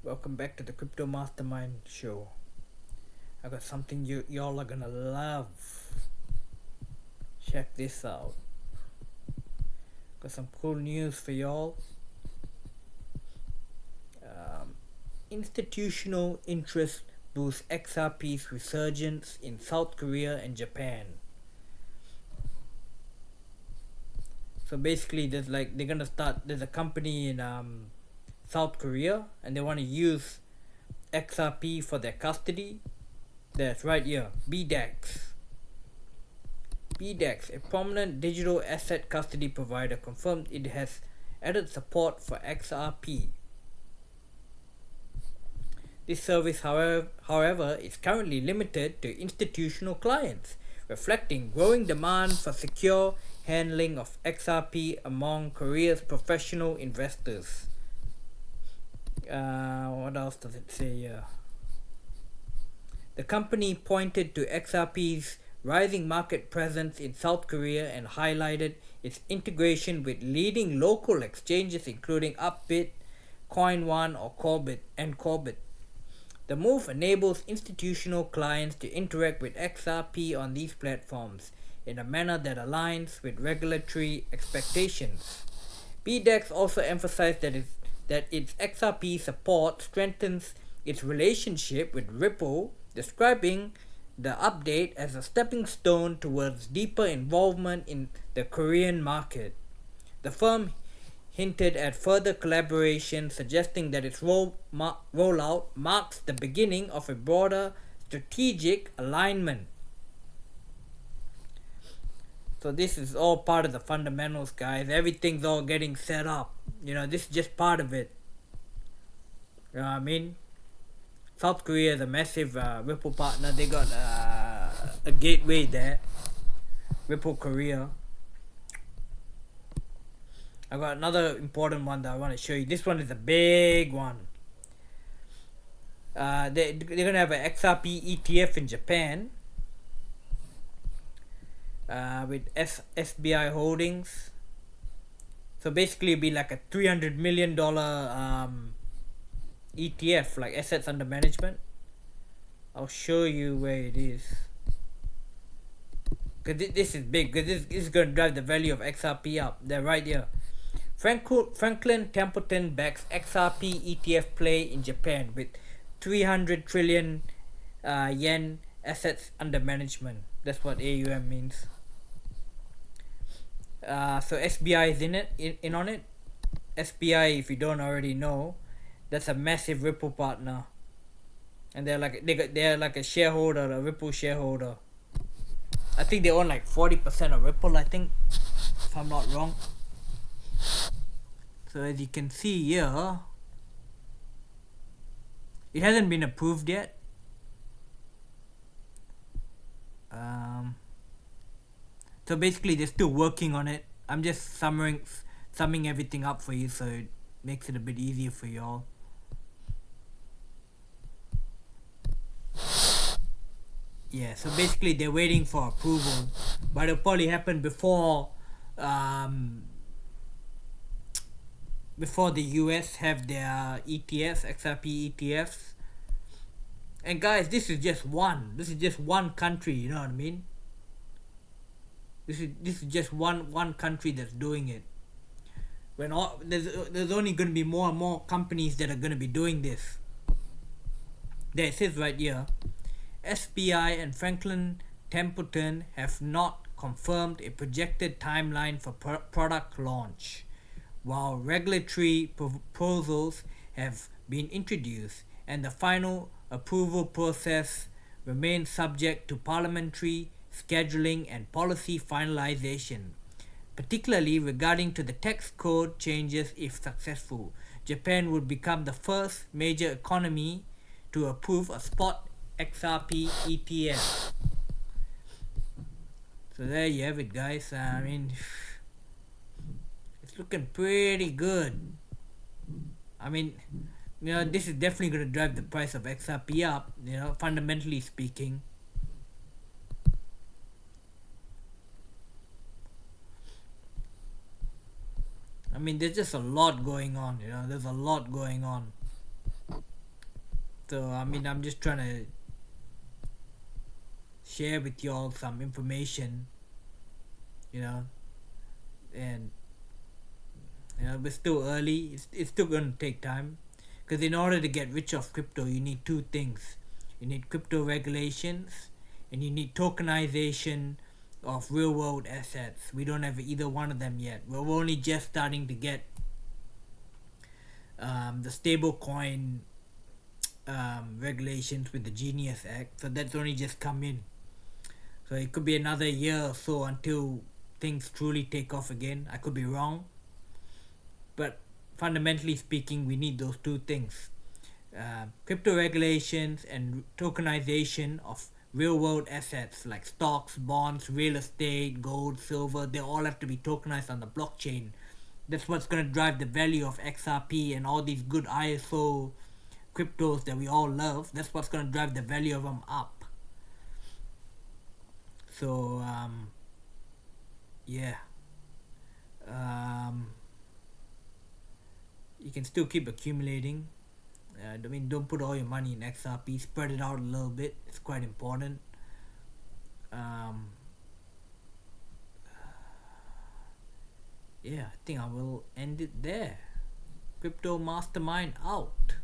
Welcome back to the Crypto Mastermind Show. I got something y'all are gonna love. Check this out. Got some cool news for y'all. Institutional interest boosts XRP's resurgence in South Korea and Japan. So basically, there's a company in South Korea, and they want to use XRP for their custody. That's right here, BDEX. BDEX, a prominent digital asset custody provider, confirmed it has added support for XRP. This service, however, is currently limited to institutional clients, reflecting growing demand for secure handling of XRP among Korea's professional investors. What else does it say here? The company pointed to XRP's rising market presence in South Korea and highlighted its integration with leading local exchanges including Upbit, CoinOne or Corbit. The move enables institutional clients to interact with XRP on these platforms in a manner that aligns with regulatory expectations. BDEX also emphasized that its XRP support strengthens its relationship with Ripple, describing the update as a stepping stone towards deeper involvement in the Korean market. The firm hinted at further collaboration, suggesting that its rollout marks the beginning of a broader strategic alignment. So this is all part of the fundamentals, guys. Everything's all getting set up. This is just part of it. You know what I mean? South Korea is a massive Ripple partner. They got a gateway there. Ripple Korea. I got another important one that I want to show you. This one is a big one. They're going to have an XRP ETF in Japan. With SBI Holdings. So basically it'd be like a $300 million ETF, like assets under management. I'll show you where it is. Because this is big. Because this is going to drive the value of XRP up. They're right here. Franklin Templeton backs XRP ETF play in Japan with 300 trillion yen assets under management. That's what AUM means. So SBI is in on it. SBI, if you don't already know, that's a massive Ripple partner, and they're like a shareholder, a Ripple shareholder. I think they own like 40% of Ripple. I think, if I'm not wrong. So as you can see here, it hasn't been approved yet. So basically they're still working on it. I'm just summing everything up for you so it makes it a bit easier for y'all. Yeah, so basically they're waiting for approval, but it'll probably happen before the US have their ETFs, XRP ETFs. And guys, this is just one country, you know what I mean? This is just one country that's doing it. When there's only going to be more and more companies that are going to be doing this. There it says right here, SBI and Franklin Templeton have not confirmed a projected timeline for product launch, while regulatory proposals have been introduced and the final approval process remains subject to parliamentary scheduling and policy finalization, particularly regarding to the tax code changes. If successful, Japan would become the first major economy to approve a spot XRP ETF. So there you have it, guys. I mean, it's looking pretty good. I mean, this is definitely going to drive the price of XRP up, fundamentally speaking. I mean, there's just a lot going on, there's a lot going on. So I mean, I'm just trying to share with y'all some information, you know, and we're still early. It's still gonna take time, because in order to get rich off crypto, you need two things. You need crypto regulations, and you need tokenization of real world assets. We don't have either one of them yet. We're only just starting to get the stable coin regulations with the Genius Act. So that's only just come in. So it could be another year or so until things truly take off again. I could be wrong. But fundamentally speaking, we need those two things. Crypto regulations and tokenization of real world assets like stocks, bonds, real estate, gold, silver, they all have to be tokenized on the blockchain. That's what's going to drive the value of XRP and all these good ISO cryptos that we all love. That's what's going to drive the value of them up. So, yeah. You can still keep accumulating. I mean, don't put all your money in XRP. Spread it out a little bit. It's quite important. Yeah, I think I will end it there. Crypto Mastermind out.